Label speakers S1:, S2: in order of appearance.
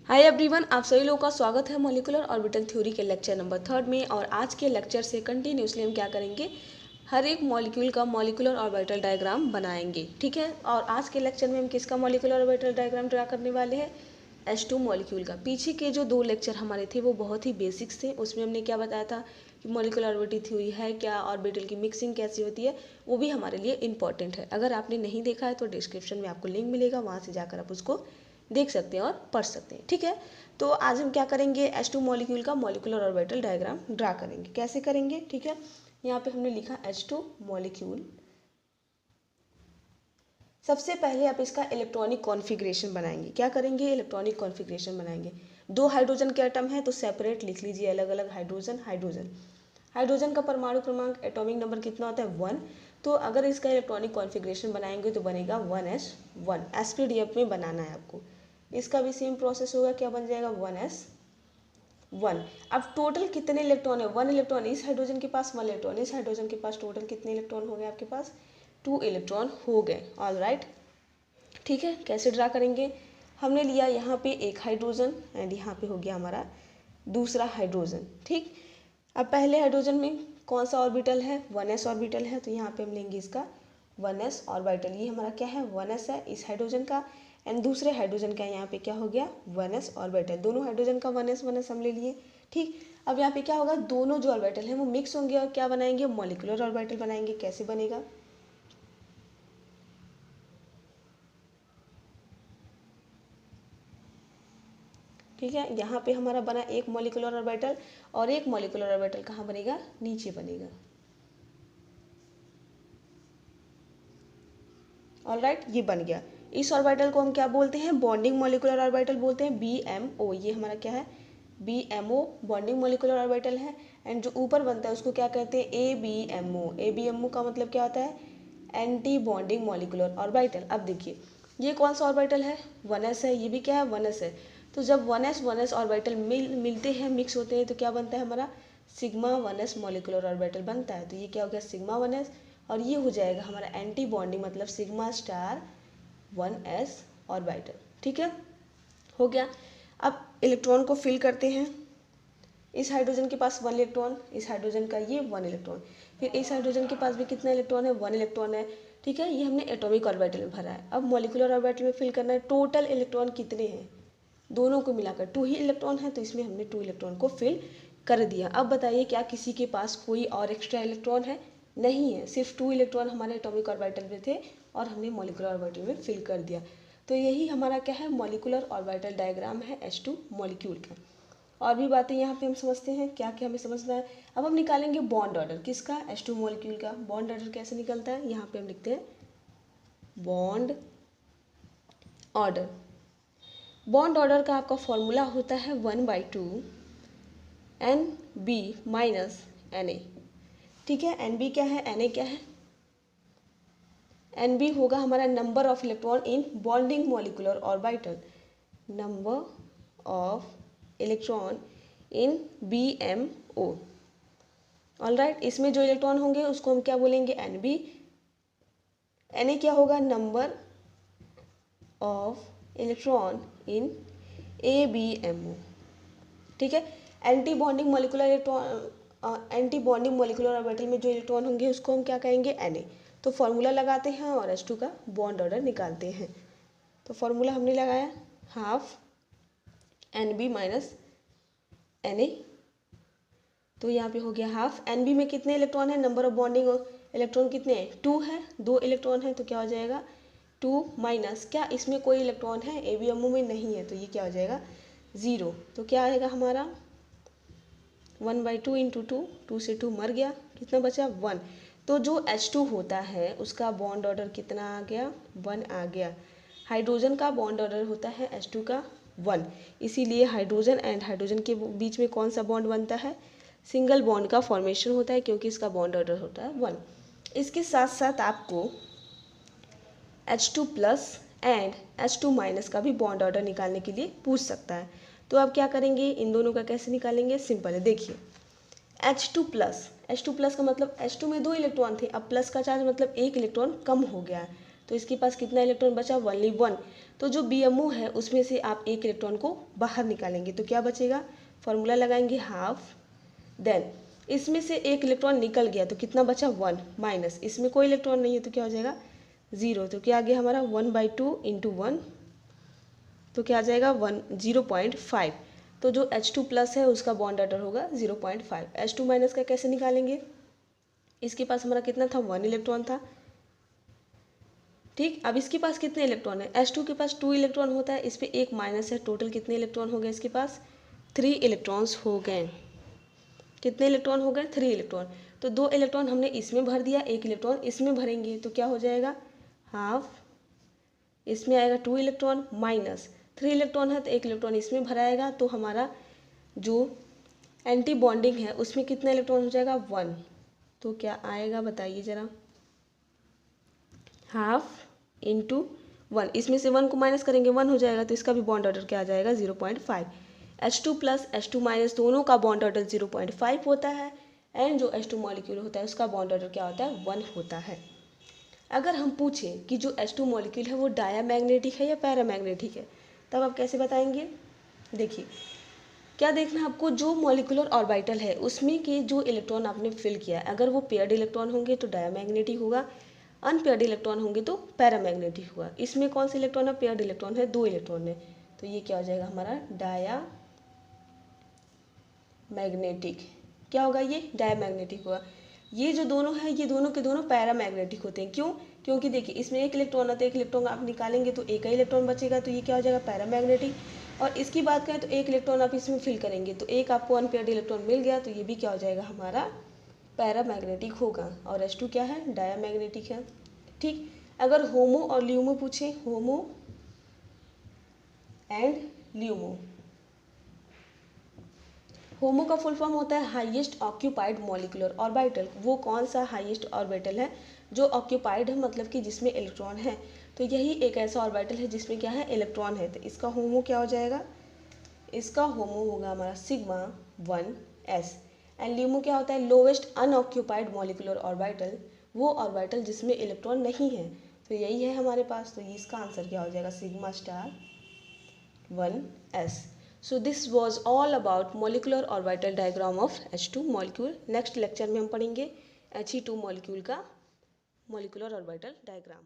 S1: Hi everyone, आप सभी लोगों का स्वागत है मॉलिक्यूलर ऑर्बिटल थ्योरी के लेक्चर नंबर 3 में। और आज के लेक्चर से कंटिन्यूसली हम क्या करेंगे, हर एक मॉलिक्यूल का मॉलिक्यूलर ऑर्बिटल डायग्राम बनाएंगे। ठीक है, और आज के लेक्चर में हम किसका मॉलिक्यूलर ऑर्बिटल डायग्राम ड्रा करने वाले हैं, H2 मॉलिक्यूल का। पीछे के जो 2 लेक्चर हमारे थे वो बहुत ही बेसिक्स थे, उसमें हमने क्या बताया था कि मॉलिक्यूलर ऑर्बिटल थ्योरी है क्या, ऑर्बिटल की मिक्सिंग कैसी होती है, वो भी हमारे लिए इंपॉर्टेंट है। अगर आपने नहीं देखा है तो डिस्क्रिप्शन में आपको लिंक मिलेगा, वहाँ से जाकर आप उसको देख सकते हैं और पढ़ सकते हैं। ठीक है, तो आज हम क्या करेंगे, H2 मॉलिक्यूल का मॉलिक्यूलर ऑर्बिटल डायग्राम ड्रा करेंगे। कैसे करेंगे, ठीक है, यहाँ पे हमने लिखा H2 मॉलिक्यूल। सबसे पहले आप इसका इलेक्ट्रॉनिक कॉन्फ़िगरेशन बनाएंगे। क्या करेंगे, इलेक्ट्रॉनिक कॉन्फ़िगरेशन बनाएंगे। 2 हाइड्रोजन के एटम है तो सेपरेट लिख लीजिए, अलग अलग हाइड्रोजन। हाइड्रोजन का परमाणु क्रमांक एटॉमिक नंबर कितना होता है, 1। तो अगर इसका इलेक्ट्रॉनिक कॉन्फ़िगरेशन बनाएंगे तो बनेगा 1s1। एसपीडीएफ में बनाना है आपको। इसका भी सेम प्रोसेस होगा, क्या बन जाएगा 1s1। अब टोटल कितने इलेक्ट्रॉन है, 1 इलेक्ट्रॉन इस हाइड्रोजन के पास, 1 इलेक्ट्रॉन इस हाइड्रोजन के पास। टोटल कितने इलेक्ट्रॉन हो गए आपके पास, 2 इलेक्ट्रॉन हो गए। ऑल राइट, ठीक है। कैसे ड्रा करेंगे, हमने लिया यहाँ पे एक हाइड्रोजन एंड यहाँ पे हो गया हमारा दूसरा हाइड्रोजन। ठीक, अब पहले हाइड्रोजन में कौन सा ऑर्बिटल है, 1s ऑर्बिटल है, तो यहाँ पे हम लेंगे इसका 1s ऑर्बिटल। ये हमारा क्या है, 1s है इस हाइड्रोजन का, एंड दूसरे हाइड्रोजन का यहाँ पे क्या हो गया, 1s ऑर्बिटल। दोनों हाइड्रोजन का 1s हम ले लिए। ठीक, अब यहाँ पे क्या होगा, दोनों जो ऑर्बिटल हैं वो मिक्स होंगे और क्या बनाएंगे, मॉलिक्यूलर ऑर्बिटल बनाएंगे। कैसे बनेगा, ठीक है, यहाँ पे हमारा बना एक मॉलिक्यूलर ऑर्बिटल, और एक मॉलिक्यूलर ऑर्बिटल कहाँ बनेगा, नीचे बनेगा। ऑलराइट, ये बन गया। इस ऑर्बिटल को हम क्या बोलते हैं, बॉन्डिंग मॉलिक्यूलर ऑर्बिटल बोलते हैं, BMO। ये हमारा क्या है, BMO बॉन्डिंग मॉलिक्यूलर ऑर्बिटल है। एंड जो ऊपर बनता है उसको क्या कहते हैं, ABMO। ABMO का मतलब क्या होता है, एंटी बॉन्डिंग मॉलिक्यूलर ऑर्बिटल। अब देखिए ये कौन सा ऑर्बिटल है, 1s है, ये भी क्या है, 1s है। तो जब 1s ऑर्बिटल मिलते हैं, मिक्स होते हैं, तो क्या बनता है हमारा, सिग्मा 1s मॉलिक्यूलर ऑर्बिटल बनता है। तो ये क्या हो गया, सिग्मा 1s, और ये हो जाएगा हमारा एंटी बॉन्डिंग मतलब सिग्मा स्टार 1s ऑर्बिटल। ठीक है, हो गया। अब इलेक्ट्रॉन को फिल करते हैं। इस हाइड्रोजन के पास 1 इलेक्ट्रॉन, इस हाइड्रोजन का ये 1 इलेक्ट्रॉन, फिर इस हाइड्रोजन के पास भी कितना इलेक्ट्रॉन है, 1 इलेक्ट्रॉन है। ठीक है, ये हमने एटॉमिक ऑर्बिटल में भरा है। अब मॉलिक्यूलर ऑर्बिटल में फिल करना है। टोटल इलेक्ट्रॉन कितने हैं, दोनों को मिलाकर 2 ही इलेक्ट्रॉन है, तो इसमें हमने 2 इलेक्ट्रॉन को फिल कर दिया। अब बताइए क्या किसी के पास कोई और एक्स्ट्रा इलेक्ट्रॉन है, नहीं है, सिर्फ 2 इलेक्ट्रॉन हमारे एटॉमिक ऑर्बिटल में थे और हमने मॉलिक्यूलर ऑर्बिटल में फिल कर दिया। तो यही हमारा क्या है, मॉलिक्यूलर ऑर्बिटल डायग्राम है H2 मॉलिक्यूल का। और भी बातें यहाँ पे हम समझते हैं, क्या क्या हमें समझना है। अब हम निकालेंगे बॉन्ड ऑर्डर किसका, H2 मॉलिक्यूल का। बॉन्ड ऑर्डर कैसे निकलता है, यहाँ पे हम लिखते हैं बॉन्ड ऑर्डर। बॉन्ड ऑर्डर का आपका फॉर्मूला होता है 1/2 NB माइनस Na। ठीक है, NB क्या है, Na क्या है, NB होगा हमारा number of electron in bonding molecular orbital, number of electron in BMO। Alright, इसमें जो इलेक्ट्रॉन होंगे उसको हम क्या बोलेंगे, NB। Na क्या होगा, number of electron in ABMO। ठीक है, anti bonding molecular electron, anti bonding molecular orbital में जो इलेक्ट्रॉन होंगे उसको हम क्या कहेंगे, Na। तो फॉर्मूला लगाते हैं और H2 का बॉन्ड ऑर्डर निकालते हैं। तो फॉर्मूला हमने लगाया हाफ NB माइनस Na। तो यहाँ पे हो गया हाफ। NB में कितने इलेक्ट्रॉन है, नंबर ऑफ बॉन्डिंग इलेक्ट्रॉन कितने हैं, 2 है, 2 इलेक्ट्रॉन है, तो क्या हो जाएगा 2 माइनस, क्या इसमें कोई इलेक्ट्रॉन है, ABMO में नहीं है, तो ये क्या हो जाएगा 0। तो क्या आएगा हमारा 1/2 इंटू 2, 2 से 2 मर गया, कितना बचा 1। तो जो H2 होता है उसका बॉन्ड ऑर्डर कितना आ गया, 1 आ गया। हाइड्रोजन का बॉन्ड ऑर्डर होता है H2 का 1, इसीलिए हाइड्रोजन एंड हाइड्रोजन के बीच में कौन सा बॉन्ड बनता है, सिंगल बॉन्ड का फॉर्मेशन होता है, क्योंकि इसका बॉन्ड ऑर्डर होता है 1। इसके साथ साथ आपको H2 plus and H2 minus का भी बॉन्ड ऑर्डर निकालने के लिए पूछ सकता है। तो अब क्या करेंगे, इन दोनों का कैसे निकालेंगे, सिंपल है। देखिए H2 प्लस का मतलब H2 में 2 इलेक्ट्रॉन थे, अब प्लस का चार्ज मतलब 1 इलेक्ट्रॉन कम हो गया है, तो इसके पास कितना इलेक्ट्रॉन बचा, ओनली 1। तो जो BMO है उसमें से आप एक इलेक्ट्रॉन को बाहर निकालेंगे तो क्या बचेगा, फॉर्मूला लगाएंगे हाफ, देन इसमें से एक इलेक्ट्रॉन निकल गया तो कितना बचा 1, माइनस इसमें कोई इलेक्ट्रॉन नहीं है तो क्या हो जाएगा 0। तो क्या आ गया हमारा 1/2 इंटू 1, तो क्या आ जाएगा 0.5। तो जो H2+ है उसका बॉन्ड ऑर्डर होगा 0.5। H2- का कैसे निकालेंगे, इसके पास हमारा कितना था, 1 इलेक्ट्रॉन था, ठीक। अब इसके पास कितने इलेक्ट्रॉन है, H2 के पास 2 इलेक्ट्रॉन होता है, इस पर एक माइनस है, टोटल कितने इलेक्ट्रॉन हो गए इसके पास, 3 इलेक्ट्रॉन्स हो गए। कितने इलेक्ट्रॉन हो गए, 3 इलेक्ट्रॉन। तो 2 इलेक्ट्रॉन हमने इसमें भर दिया, एक इलेक्ट्रॉन इसमें भरेंगे तो क्या हो जाएगा हाफ, इसमें आएगा 2 इलेक्ट्रॉन, माइनस 3 इलेक्ट्रॉन है तो एक इलेक्ट्रॉन इसमें भराएगा, तो हमारा जो एंटी बॉन्डिंग है उसमें कितना इलेक्ट्रॉन हो जाएगा 1। तो क्या आएगा बताइए ज़रा, हाफ इंटू 1, इसमें से 1 को माइनस करेंगे 1 हो जाएगा, तो इसका भी बॉन्ड ऑर्डर क्या आ जाएगा 0.5। H2+ H2- दोनों का बॉन्ड ऑर्डर 0.5 होता है, एंड जो H2 मॉलिक्यूल होता है उसका बॉन्ड ऑर्डर क्या होता है 1 होता है। अगर हम पूछें कि जो H2 मॉलिक्यूल है वो डायामैग्नेटिक है या पैरामैग्नेटिक है, तब आप कैसे बताएंगे, देखिए क्या देखना है आपको, जो मॉलिक्यूलर ऑर्बिटल है उसमें के जो इलेक्ट्रॉन आपने फिल किया है, अगर वो पेयर्ड इलेक्ट्रॉन होंगे तो डायामैग्नेटिक होगा, अनपेयर्ड इलेक्ट्रॉन होंगे तो पैरामैग्नेटिक होगा। इसमें कौन से इलेक्ट्रॉन है, पेयर्ड इलेक्ट्रॉन है, 2 इलेक्ट्रॉन है, तो ये क्या हो जाएगा हमारा डायामैग्नेटिक। क्या होगा, ये डायामैग्नेटिक होगा। ये जो दोनों है ये दोनों के दोनों पैरामैग्नेटिक होते हैं, क्यों, क्योंकि देखिए इसमें एक इलेक्ट्रॉन है तो एक इलेक्ट्रॉन आप निकालेंगे तो एक ही इलेक्ट्रॉन बचेगा, तो ये क्या हो जाएगा पैरामैग्नेटिक। और इसकी बात करें तो एक इलेक्ट्रॉन आप इसमें फिल करेंगे तो एक आपको अनपेयर्ड इलेक्ट्रॉन मिल गया, तो ये भी क्या हो जाएगा हमारा पैरामैग्नेटिक होगा। और H2 क्या है, डायामैग्नेटिक है, ठीक। अगर होमो और ल्यूमो पूछे, होमो एंड ल्यूमो, होमो का फुल फॉर्म होता है हाईएस्ट ऑक्यूपाइड मॉलिक्यूलर ऑर्बिटल। वो कौन सा हाईएस्ट ऑर्बिटल है, जो ऑक्यूपाइड है मतलब कि जिसमें इलेक्ट्रॉन है, तो यही एक ऐसा ऑर्बिटल है जिसमें क्या है इलेक्ट्रॉन है, तो इसका होमो क्या हो जाएगा, इसका होमो होगा हमारा σ1s। एंड ल्यूमो क्या होता है, लोवेस्ट अनऑक्यूपाइड मॉलिक्यूलर ऑर्बिटल, वो ऑर्बिटल जिसमें इलेक्ट्रॉन नहीं है, तो यही है हमारे पास, तो इसका आंसर क्या हो जाएगा σ*1s। So this was all about molecular orbital diagram of H2 molecule। Next lecture में हम पढ़ेंगे He2 मॉलिक्यूल का molecular orbital diagram।